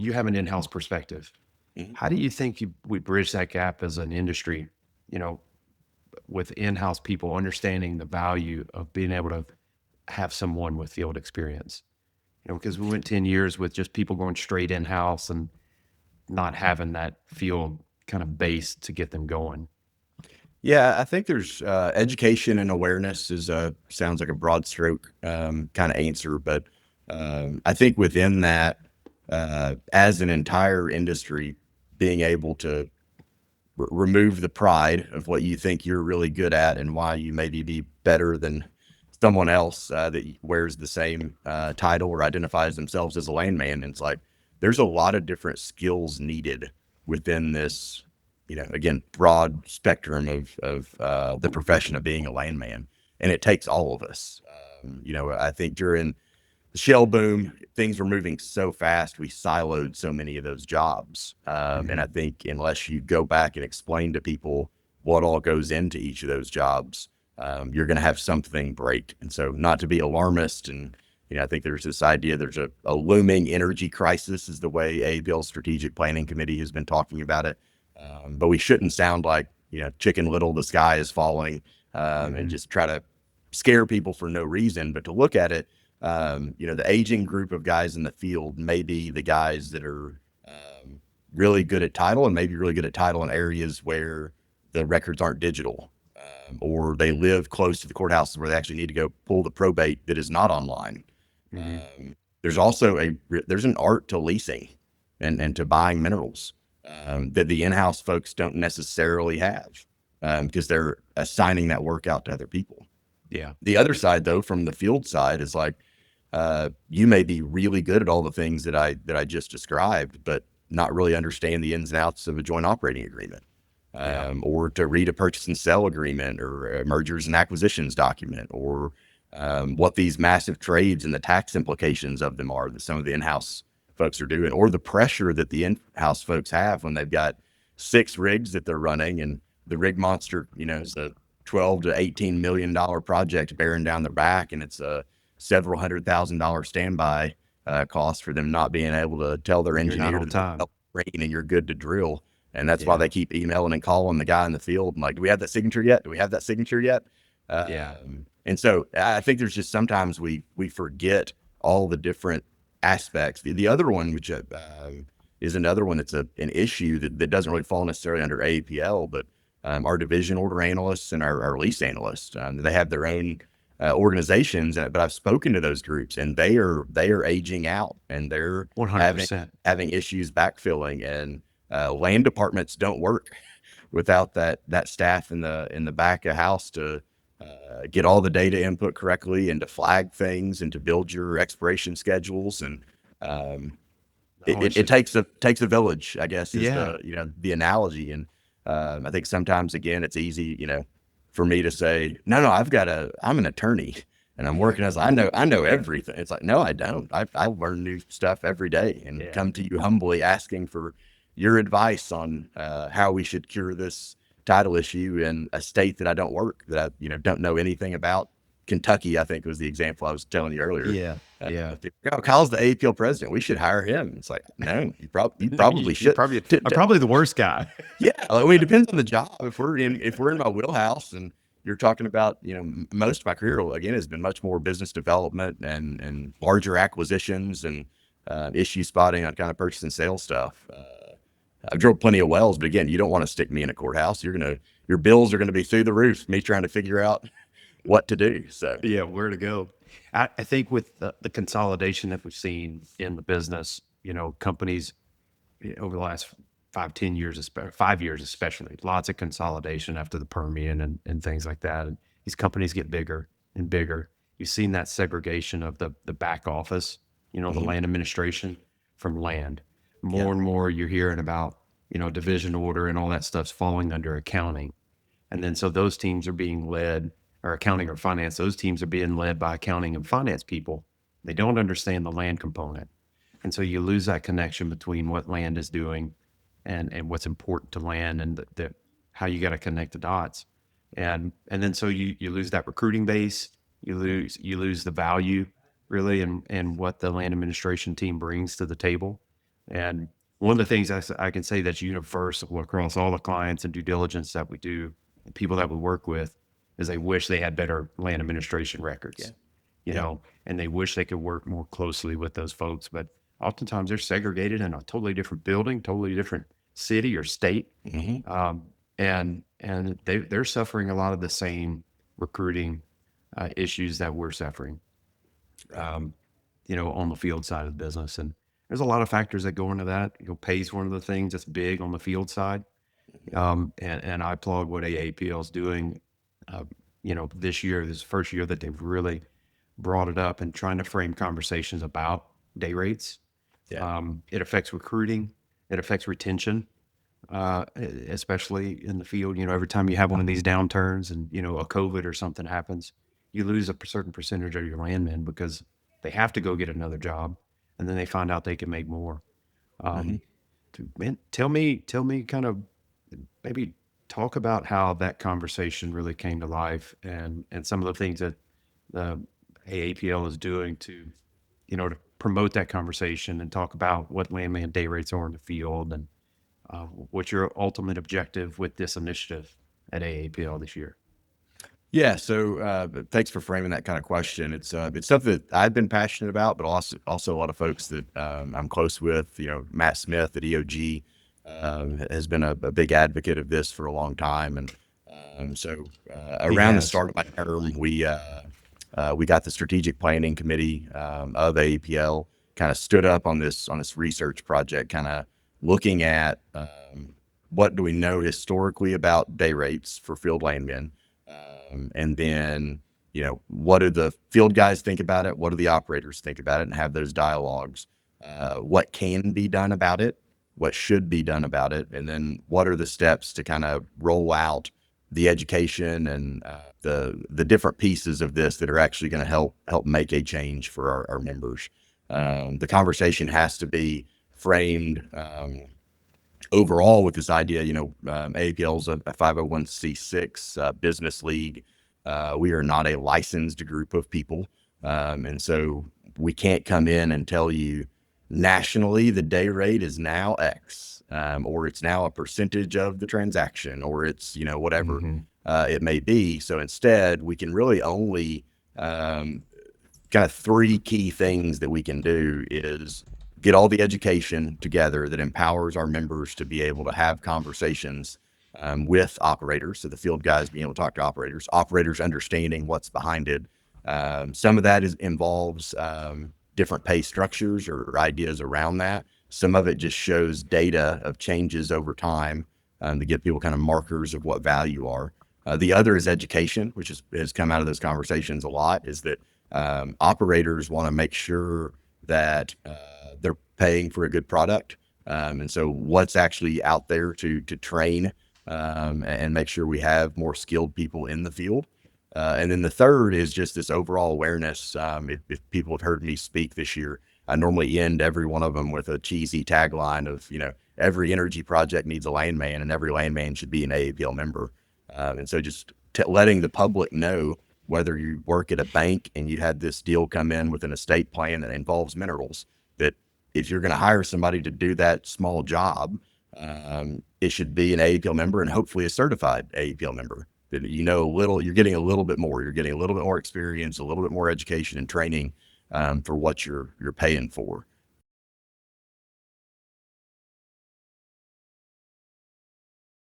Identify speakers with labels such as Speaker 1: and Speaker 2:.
Speaker 1: you have an in-house perspective.
Speaker 2: Mhm.
Speaker 1: How do you think we bridge that gap as an industry, you know, with in-house people understanding the value of being able to have someone with field experience? You know, because we went 10 years with just people going straight in-house and not having that field kind of base to get them going.
Speaker 2: Yeah, I think there's education and awareness is sounds like a broad stroke kind of answer, but I think within that, as an entire industry, being able to remove the pride of what you think you're really good at and why you maybe be better than someone else that wears the same title or identifies themselves as a landman. And it's like there's a lot of different skills needed within this, again, broad spectrum of the profession of being a landman, and it takes all of us. I think during the shell boom, things were moving so fast. We siloed so many of those jobs. And I think unless you go back and explain to people what all goes into each of those jobs, you're going to have something break. And so not to be alarmist. And, I think there's this idea, there's a looming energy crisis is the way ABL's strategic planning committee has been talking about it. But we shouldn't sound like, Chicken Little, the sky is falling, and just try to scare people for no reason, but to look at it, the aging group of guys in the field may be the guys that are really good at title and maybe really good at title in areas where the records aren't digital, or they live close to the courthouses where they actually need to go pull the probate that is not online. There's also there's an art to leasing and to buying minerals that the in-house folks don't necessarily have because they're assigning that work out to other people.
Speaker 1: Yeah.
Speaker 2: The other side, though, from the field side, is like you may be really good at all the things that I just described, but not really understand the ins and outs of a joint operating agreement, or to read a purchase and sell agreement, or a mergers and acquisitions document, or what these massive trades and the tax implications of them are that some of the in-house folks are doing, or the pressure that the in-house folks have when they've got 6 rigs that they're running, and the rig monster, is a 12 to $18 million project bearing down their back, and it's a several $100,000 standby cost for them not being able to tell their
Speaker 1: You're not
Speaker 2: engineer
Speaker 1: on
Speaker 2: to
Speaker 1: time.
Speaker 2: rain and you're good to drill. And that's why
Speaker 1: Yeah.
Speaker 2: they keep emailing and calling the guy in the field and like, do we have that signature yet? Do we have that signature yet?
Speaker 1: Yeah.
Speaker 2: And so I think there's just sometimes we forget all the different aspects. The other one, which is another one that's an issue that doesn't really fall necessarily under APL, but our division order analysts and our lease analysts, they have their own organizations, but I've spoken to those groups and they are aging out and they're
Speaker 1: 100%.
Speaker 2: having issues backfilling, and land departments don't work without that staff in the back of house to get all the data input correctly and to flag things and to build your expiration schedules. And
Speaker 1: No, it's
Speaker 2: it
Speaker 1: just,
Speaker 2: takes a village, I guess, is
Speaker 1: yeah.
Speaker 2: the analogy. And I think sometimes, again, it's easy, for me to say, no, I'm an attorney and I'm working as I know everything. It's like, no, I don't. I learn new stuff every day and
Speaker 1: Yeah.
Speaker 2: come to you humbly asking for your advice on how we should cure this title issue in a state that I don't work, that I, don't know anything about. Kentucky, I think, was the example I was telling you earlier.
Speaker 1: Yeah. Yeah.
Speaker 2: Oh, Kyle's the APL president. We should hire him. It's like, no, you
Speaker 1: No,
Speaker 2: probably
Speaker 1: you're
Speaker 2: should.
Speaker 1: probably, I'm probably the worst guy.
Speaker 2: Yeah, I mean, it depends on the job. If we're in my wheelhouse, and you're talking about, most of my career again has been much more business development and larger acquisitions and issue spotting on kind of purchase and sales stuff. I've drilled plenty of wells, but again, you don't want to stick me in a courthouse. Your bills are gonna be through the roof. Me trying to figure out what to do. So
Speaker 1: Yeah. Where to go. I think with the consolidation that we've seen in the business, companies over the last 5, 10 years, 5 years especially, lots of consolidation after the Permian and things like that. And these companies get bigger and bigger. You've seen that segregation of the back office, the
Speaker 2: mhm,
Speaker 1: land administration from land.
Speaker 2: yeah,
Speaker 1: More and more you're hearing about, division order and all that stuff's falling under accounting. And then so those teams are being led, or accounting or finance, those teams are being led by accounting and finance people. They don't understand the land component. And so you lose that connection between what land is doing and what's important to land and the how you got to connect the dots. And then so you lose that recruiting base, you lose the value really and what the land administration team brings to the table. And one of the things I can say that's universal across all the clients and due diligence that we do, and people that we work with, is they wish they had better land administration
Speaker 2: Yeah.
Speaker 1: records,
Speaker 2: Yeah.
Speaker 1: and they wish they could work more closely with those folks. But oftentimes they're segregated in a totally different building, totally different city or state,
Speaker 2: Hmm.
Speaker 1: and they're suffering a lot of the same recruiting issues that we're suffering.
Speaker 2: Right.
Speaker 1: Um, on the field side of the business. And there's a lot of factors that go into that. Pay is one of the things that's big on the field side. And I applaud what AAPL is doing. Uh, this year, this is the first year that they've really brought it up and trying to frame conversations about day rates.
Speaker 2: Yeah.
Speaker 1: It affects recruiting. It affects retention, especially in the field. Every time you have one of these downturns and, a COVID or something happens, you lose a certain percentage of your landmen because they have to go get another job and then they find out they can make more.
Speaker 2: Hmm.
Speaker 1: Um, man, tell me kind of maybe talk about how that conversation really came to life and some of the things that the AAPL is doing to promote that conversation and talk about what landman day rates are in the field and what's your ultimate objective with this initiative at AAPL this year?
Speaker 2: Yeah. So, but thanks for framing that kind of question. It's something that I've been passionate about, but also a lot of folks that I'm close with. Matt Smith at EOG has been a big advocate of this for a long time, and
Speaker 1: He
Speaker 2: around the
Speaker 1: has.
Speaker 2: start of my term, we got the strategic planning committee of APL kind of stood up on this research project, kind of looking at what do we know historically about day rates for field landmen, and then what do the field guys think about it? What do the operators think about it? And have those dialogues. What can be done about it? What should be done about it? And then what are the steps to kind of roll out the education and the different pieces of this that are actually going to help make a change for our members. The conversation has to be framed overall with this idea. APL is a 501c6 business league. We are not a licensed group of people, and so we can't come in and tell you nationally the day rate is now X, or it's now a percentage of the transaction, or it's whatever
Speaker 1: Mm-hmm.
Speaker 2: it may be. So instead, we can really only kind of three key things that we can do is get all the education together that empowers our members to be able to have conversations with operators. So the field guys being able to talk to operators understanding what's behind it. Some of that involves different pay structures or ideas around that. Some of it just shows data of changes over time to give people kind of markers of what value are. The other is education, which has come out of those conversations a lot, is that operators want to make sure that they're paying for a good product. And so what's actually out there to train and make sure we have more skilled people in the field. And then the third is just this overall awareness. If people have heard me speak this year, I normally end every one of them with a cheesy tagline of, every energy project needs a landman and every landman should be an AAPL member. And so just letting the public know, whether you work at a bank and you had this deal come in with an estate plan that involves minerals, that if you're going to hire somebody to do that small job, it should be an AAPL member and hopefully a certified AAPL member. That you're getting a little bit more. You're getting a little bit more experience, a little bit more education and training for what you're paying for.